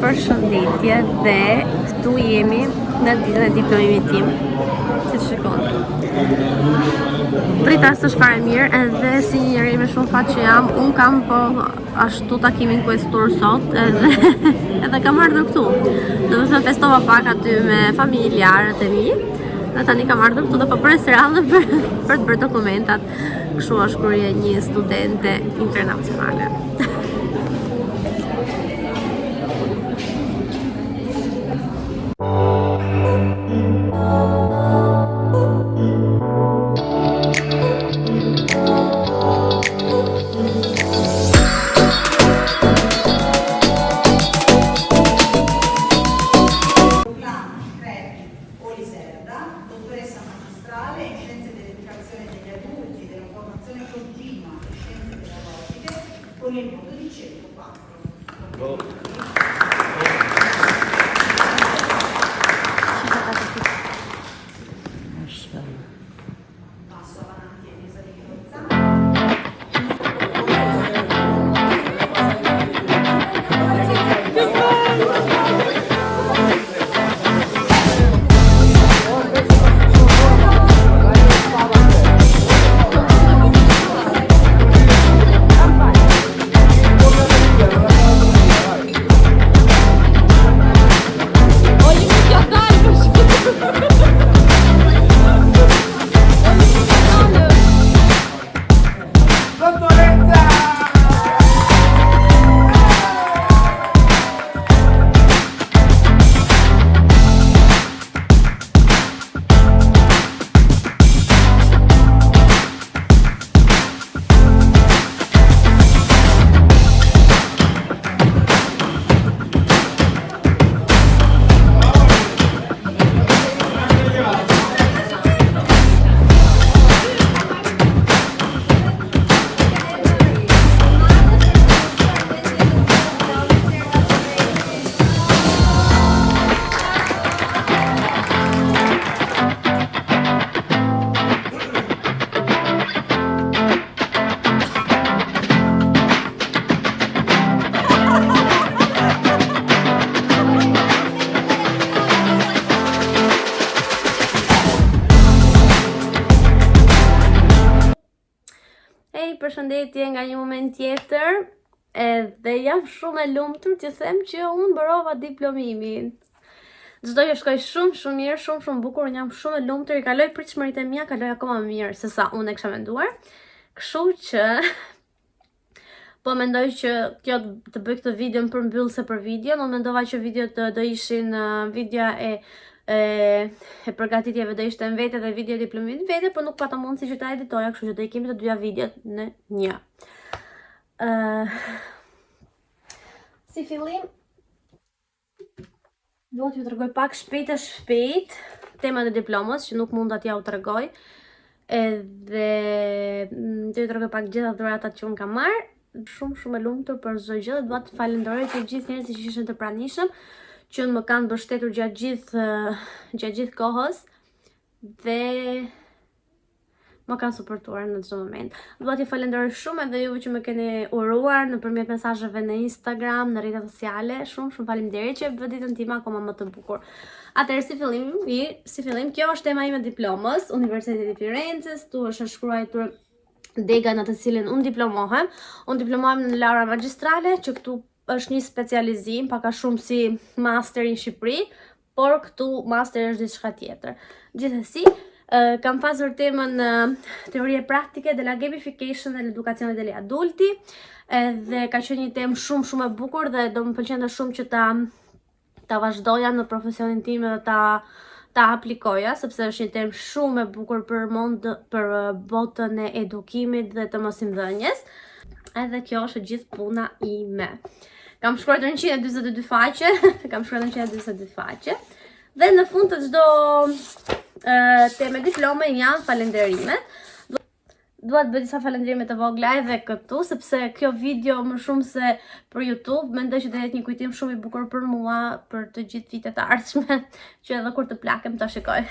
Përshëndetje dhe këtu jemi në ditën e diplomimit tim. Si të shikoni. Drita është fare mirë edhe si një njeri me shumë fat që jam, unë kam po ashtu takimin kuestur sot edhe kam ardhur këtu. Do të thënë festova pak aty me familjarët e mi. Dhe tani kam ardhur këtu dhe po pres radhën për të bërë dokumentat. Kështu është kur je një studente internacionale. Con il modo di cerco 4. Passo avanti e mesa di Përshëndetje nga një moment tjetër, edhe jam shumë e lumtur që them që unë mbarova diplomimin. Çdo gjë shkoi shumë mirë, shumë bukur, unë jam shumë e lumtur, i kaloj pritshmëritë e mia, kaloj akoma më mirë se sa unë e kisha menduar. Kështu që po mendoj që kjo të bëj këtë video përmbyllse për videon, unë mendova që videot do ishin videoja e përgatitjeve do ishte në vete dhe video diplomit në vete, por nuk pata mundësi që ta editoja, kështu që do i kemi të dyja videot në një. Si fillim, do t'ju tregoj pak shpejt temën e diplomës, që nuk mund t'ja u tregoj, edhe do t'ju tregoj pak gjitha dhuratat që unë kam marrë, shumë e lumtur për çdo gjë dhe dua të falenderoj të gjithë njerëzit që ishin të pranishëm, që më kanë mbështetur gjatë gjithë kohës dhe më kanë suportuar në çdo moment. Dua t'ju falenderoj shumë edhe juve që më keni uruar nëpërmjet mesazheve në Instagram, në rrjetet sociale. Shumë faleminderit që bë ditën time akoma më të bukur. Atëherë si fillim, kjo është tema ime e diplomës, Universiteti i Firenzës, tu është shkruar dega në të cilin unë diplomohem. Unë diplomohem në laurea magjistrale, që këtu është një specializim, pak a shumë si master në Shqipëri, por këtu master është diçka tjetër. Gjithsesi, kam pasur temën teorie praktike de la gamification dhe l'educazione degli adulti, dhe ka qenë një temë shumë e bukur dhe do më pëlqente shumë që ta vazhdoja në profesionin tim dhe ta aplikoja, sepse është një temë shumë e bukur për botën e edukimit dhe të mosimdhënies. Edhe kjo është gjithë puna ime. Kam shkruar 142 faqe, Dhe në fund të çdo teme diplome janë falenderimet. Dua të bëj disa falënderime të vogla edhe këtu, sepse kjo video më shumë se për YouTube, mendoj që do jetë një kujtim shumë i bukur për mua për të gjithë vitet e ardhshme, që edhe kur të plakem ta shikoj.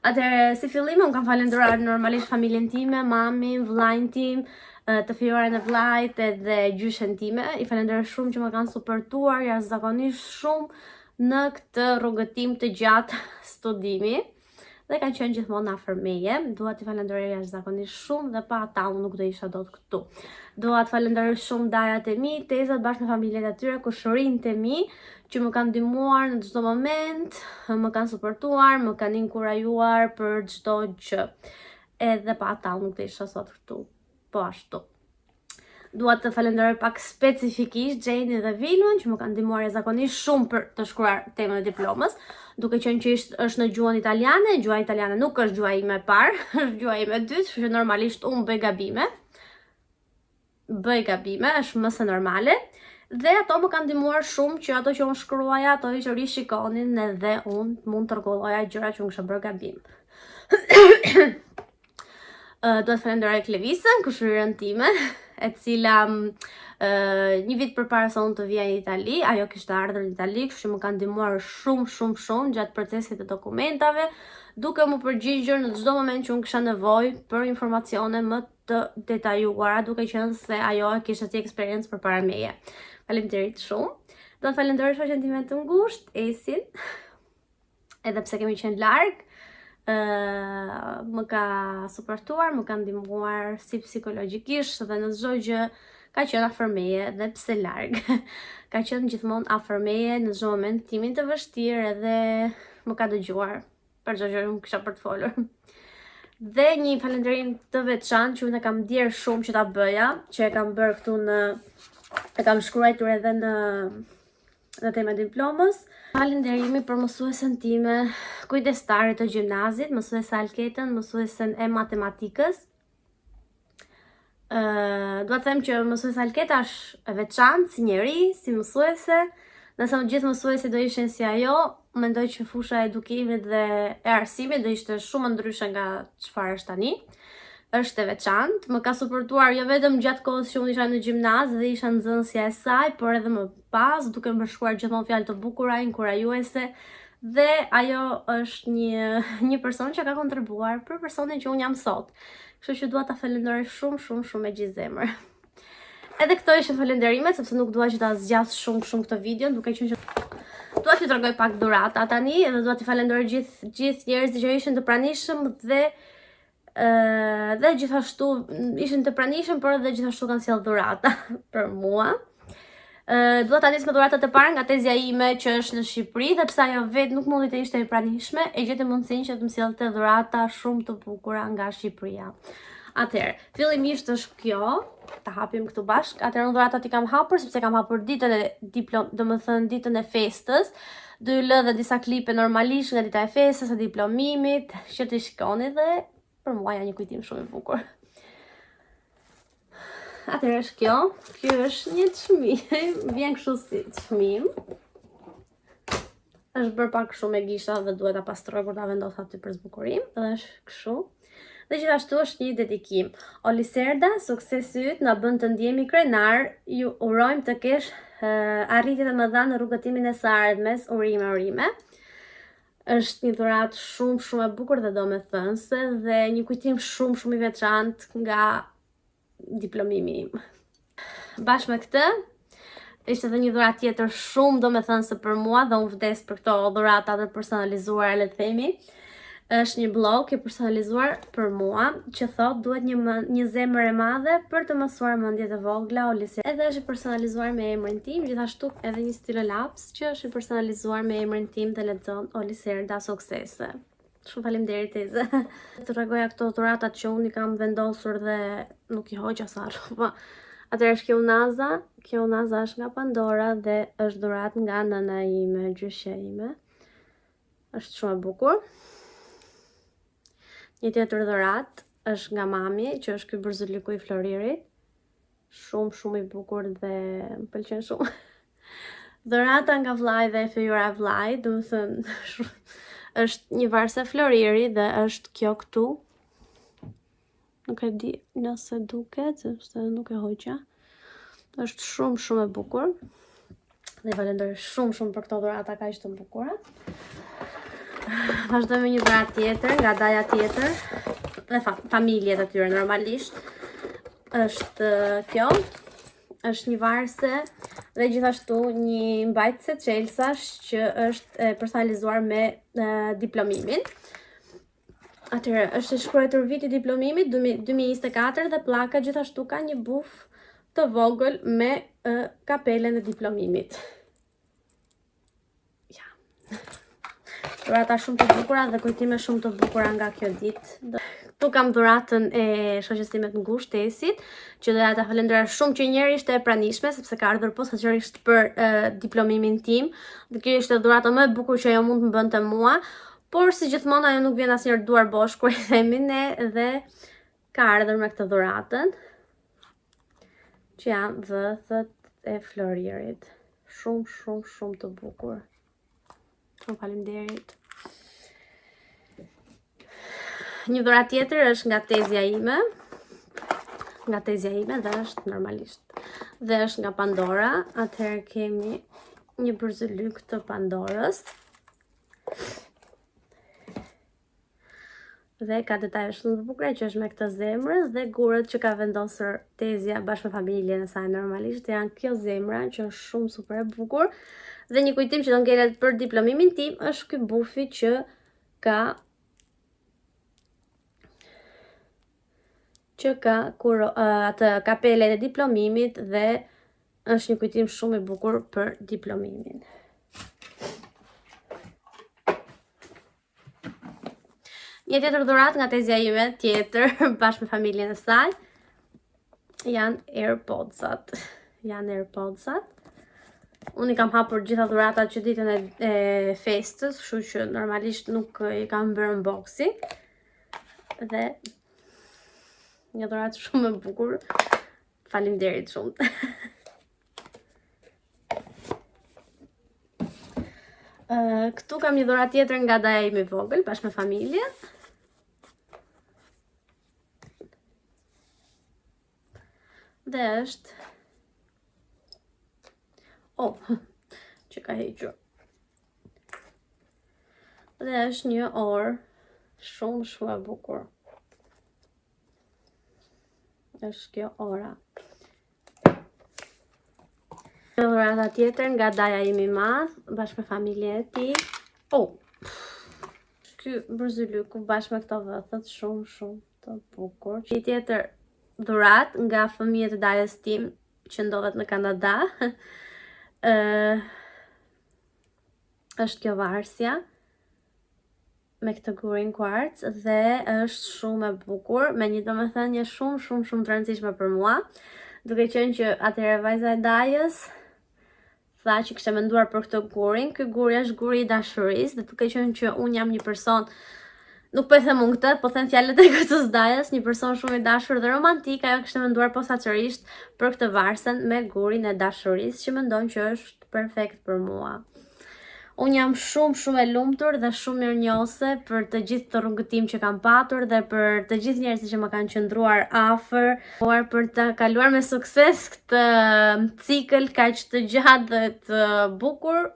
Atëherë, si fillim, unë kam falendëruar normalisht familjen time, mamin, vllajin tim, të fëmijëren e vllajt edhe gjyshen time. I falenderoj shumë që më kanë suportuar jashtëzakonisht shumë në këtë rrugëtim të gjatë studimi dhe kanë qenë gjithmonë afër meje. Dua t'i falenderoj jashtëzakonisht shumë dhe pa ata unë nuk do isha dot këtu. Dua të falenderoj shumë dajat e mi, tezat bashkë me familjet e tyre, kushërinjtë e mi, që më kanë ndihmuar në çdo moment, më kanë suportuar, më kanë inkurajuar për çdo gjë. Edhe pa ata unë nuk do isha sot këtu. Po ashtu. Dua të falenderoj pak specifikisht Gjeni dhe Vilmën që më kanë ndihmuar jashtëzakonisht shumë për të shkruar temën e diplomës, duke qenë që është në gjuhën italiane. Gjuha italiane nuk është gjuha ime e parë, është gjuha ime e dytë, kështu që normalisht unë bëj gabime, është më se normale. Dhe ato më kanë ndihmuar shumë që ato që unë shkruaja, ato që rishikonin edhe unë mund të rregulloja gjëra që unë kisha bërë gabim. Do të falenderoj Klevisën, kushërirën time, e cila një vit përpara se unë të vija në Itali, ajo kishte ardhur në Itali, kështu që më kanë ndihmuar shumë gjatë procesit të dokumentave, duke më përgjigjur në çdo moment që unë kisha nevojë për informacione më të detajuara, duke qenë se ajo kishte si eksperiencë përpara meje. Faleminderit shumë. Do të falenderoj shoqen time të ngushtë, Esin, edhe pse kemi qenë larg. Më ka suportuar, më ka ndihmuar si psikologjikisht dhe në çdo gjë ka qenë afër meje dhe pse larg. Ka qenë gjithmonë afër meje në çdo moment timin të vështirë edhe më ka dëgjuar për çdo gjë që kisha për të folur. Dhe një falënderim të veçantë që unë kam ndier shumë që ta bëja, që e kam bërë këtu e kam shkruar edhe në tema diplomës. Falenderimi për mësuesen time, kujdestare të gjimnazit, mësuesen Alketën, mësuesen e matematikës. Dua të them që mësuesen Alketa është e veçantë si njeri, si mësuese. Nëse gjithë mësuesit do ishin si ajo, mendoj që fusha e edukimit dhe e arsimit do ishte shumë ndryshe nga çfarë është tani. Është e veçantë, më ka suportuar jo vetëm gjatë kohës që unë isha në gjimnaz dhe isha nxënësja e saj, por edhe më pas, duke më shkruar gjithmonë fjalë të bukura, inkurajuese, dhe ajo është një person që ka kontribuar për personin që unë jam sot. Kështu që dua ta falenderoj shumë me gjithë zemër. Edhe këto ishin falenderimet, sepse nuk dua që ta zgjas shumë këtë video, duke qenë që dua t'ju tregoj pak dhurata tani, edhe dua t'i falenderoj gjithë njerëzit që ishin të pranishëm dhe gjithashtu ishin të pranishëm, por edhe gjithashtu kanë sjellë dhurata për mua. Dua ta nis me dhuratat e para nga tezja ime që është në Shqipëri, dhe pse ajo vetë nuk mundi të ishte e pranishme, e gjeti mundësinë që të më sjellte dhurata shumë të bukura nga Shqipëria. Atëherë, fillimisht është kjo, ta hapim këtu bashk. Atëherë dhuratat i kam hapur sepse kam hapur ditën e ditën e festës. Do ju lë dhe disa klipe normalisht nga dita e festës, e diplomimit, që të shikoni dhe për mua janë një kujtim shumë i bukur. Atëherë është kjo. Ky është një çmim, vjen kështu si çmim. Është bërë pak shumë me gisha dhe duhet ta pastroj kur ta vendos aty për zbukurim, dhe është kështu. Dhe gjithashtu është një dedikim. O Liserda, suksesi yt na bën të ndjehemi krenar, ju urojmë të kesh arritje të mëdha në rrugëtimin e së ardhmes, urime. Është një dhuratë shumë e bukur dhe domethënëse dhe një kujtim shumë i veçantë nga diplomimi im. Bashkë me këtë, ishte edhe një dhuratë tjetër shumë domethënëse për mua dhe unë vdes për këto dhurata të personalizuara, le të themi. Është një blog i personalizuar për mua që thot duhet një zemër e madhe për të mësuar mendjet e vogla o Liserda. Edhe është i personalizuar me emrin tim, gjithashtu edhe një stilolaps që është i personalizuar me emrin tim dhe lexon o Liserda suksese. Shumë faleminderit Teze. Të tregoja këto dhuratat që unë i kam vendosur dhe nuk i hoqa sa rroba. Atëherë është kjo unaza është nga Pandora dhe është dhuratë nga nëna ime, gjyshja ime. Është shumë e bukur. Një tjetër dhuratë është nga mami, që është ky bërzuliku i Floririt. Shumë i bukur dhe më pëlqen shumë. Dhurata nga vllai dhe fytyra e vllait, do të thënë është një varse floriri dhe është kjo këtu. Nuk e di nëse duket, sepse nuk e hoqja. Është shumë e bukur. Dhe falenderoj shumë për këto dhurata kaq të bukura. Vazhdojmë me një dhuratë tjetër nga daja tjetër dhe familjet e tyre normalisht. Është kjo. Është një varse dhe gjithashtu një mbajtëse Chelsash që është personalizuar me diplomimin. Atëherë, është shkruar viti diplomimit 2024 dhe pllaka gjithashtu ka një buf të vogël me kapelen e diplomimit. Ja. Dhurata shumë të bukura dhe kujtime shumë të bukura nga kjo ditë. Tu kam dhuratën e shoqes time të ngushtë, Tesit, që doja ta falenderoj shumë që njëri ishte e pranishme sepse ka ardhur posaçërisht për diplomimin tim. Dhe kjo ishte dhurata më e bukur që ajo mund të më bënte mua, por si gjithmonë ajo nuk vjen asnjëherë duar bosh kur i themi ne dhe ka ardhur me këtë dhuratën. Që janë dhëthët e floririt. Shumë të bukur. Faleminderit. Një dhuratë tjetër është nga tezja ime. Nga tezja ime dhe është normalisht. Dhe është nga Pandora. Atëherë kemi një bërzëlyk të Pandorës. Dhe ka detaje shumë të bukura që është me këtë zemrës dhe gurët që ka vendosur tezja bashkë me familjen e saj normalisht janë kjo zemra që është shumë super e bukur. Dhe një kujtim që do ngelet për diplomimin tim është ky bufi që ka atë kapelen e diplomimit dhe është një kujtim shumë i bukur për diplomimin. Një tjetër dhuratë nga tezja ime tjetër bashkë me familjen e saj janë AirPodsat. Unë i kam hapur gjitha dhuratat që ditën e festës, kështu që normalisht nuk i kam bërë unboxing. Dhe një dhuratë shumë e bukur. Faleminderit shumë. Këtu kam një dhuratë tjetër nga daja ime e vogël bashkë me familjen. Dhe është që ka hequr. Dhe është një orë shumë e bukur. Është kjo ora. Një dhurata tjetër nga daja ime i madh bashkë me familjen e tij. Ky bërzëlyku bashkë me këto vëthët shumë të bukur. Një tjetër dhuratë nga fëmijët e dajës tim që ndodhet në Kanada. Është kjo varsja me këtë gurin quartz dhe është shumë e bukur, me një domethënie shumë të rëndësishme për mua, duke qenë që atëherë vajza e dajës tha që kishte menduar për këtë gurin. Ky guri është guri i dashurisë, dhe duke qenë që unë jam një person, nuk po e them unë këtë, po them fjalët e goxhës dajës, një person shumë i dashur dhe romantik, ajo kishte menduar posaçërisht për këtë varsen me gurin e dashurisë që mendon që është perfekt për mua. Unë jam shumë e lumtur dhe shumë mirënjohëse për të gjithë të rrugëtim që kam patur dhe për të gjithë njerëzit që më kanë qëndruar afër, për të kaluar me sukses këtë cikël kaq të gjatë dhe të bukur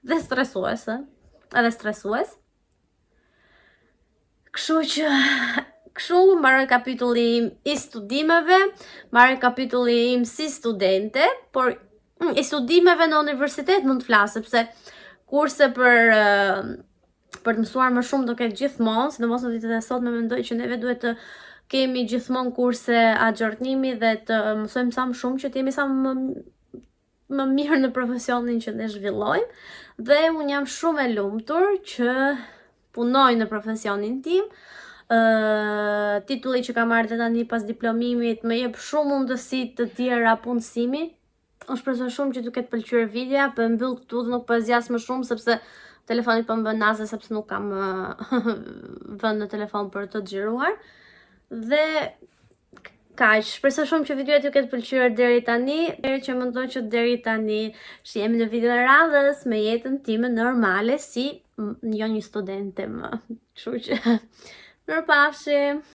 dhe stresues. Kështu mbaroj kapitulli im i studimeve, mbaroj kapitulli im si studente, por i studimeve në universitet mund të flas sepse kurse për të mësuar më shumë do ketë gjithmonë, sidomos në ditët e sotme mendoj që neve duhet të kemi gjithmonë kurse agjornimi dhe të mësojmë sa më shumë që të jemi sa më mirë në profesionin që ne zhvillojmë. Dhe unë jam shumë e lumtur që punoj në profesionin tim. Titulli që kam marrë tani pas diplomimit më jep shumë mundësi të tjera punësimi. Unë shpresoj shumë që t'ju ketë pëlqyer videoja, po mbyll këtu dhe nuk po zgjas më shumë sepse telefoni po më bën naze sepse nuk kam vend në telefon për të xhiruar. Dhe Kaq, shpresoj shumë që videoja t'ju ketë pëlqyer deri tani. Deri që mendoj që deri tani jemi në video radhës me jetën time normale si jo një studente më. Kështu që mirupafshim.